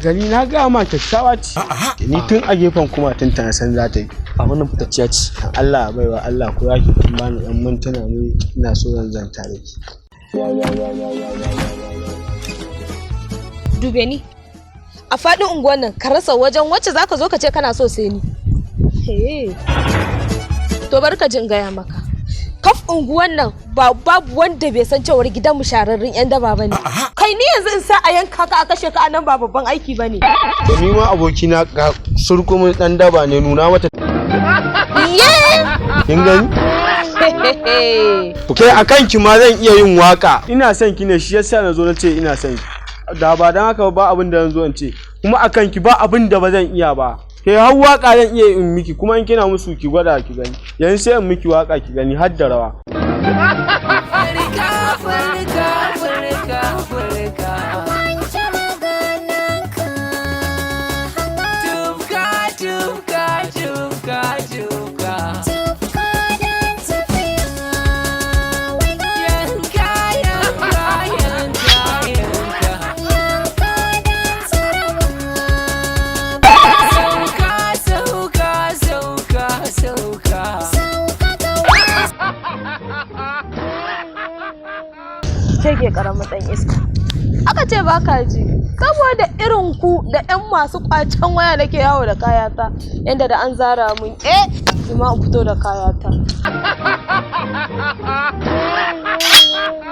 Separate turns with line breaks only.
gani na ga ma kyakkyawa ce. Ni tun a gefen kuma tun ta san za ta yi.
A wannan fitacciya ce.
Allah baiwa Allah ko ya ki bani ɗan mintuna ne ina so zan zanta da ki.
Dube ni. A faɗin unguwan nan ka rasa wajen wacce zaka zo ka ce kana so sai ni. To bari ka jin gaya maka. Kaf unguwan nan babu wanda bai san cewar gidan mu shararrun yan daba bane. Kai ni yanzu in sa a yanka ka a kashe ka anan ba babban aiki bane.
To ni ma abokina ga surkumin dan daba ne nuna mata. Kin gani? Kai akan ki ma zan iya yin waka. Ina son ki ne shi yasa na zo na ce ina son ki. Da ba dan haka ba abin da zan zo in ce. Kuma akan ki ba abin da ba zan iya ba. Kai har waka zan iya in miki kuma in kina musu ki gwada ki gani. Yanzu sai in miki waka ki gani har da rawa.
Shege karamin dan iska. Aka ce baka ji saboda irin ku da ƴan masu kwacen waya nake yawo da kayata yanda da an zara mun kuma in fito da kayata.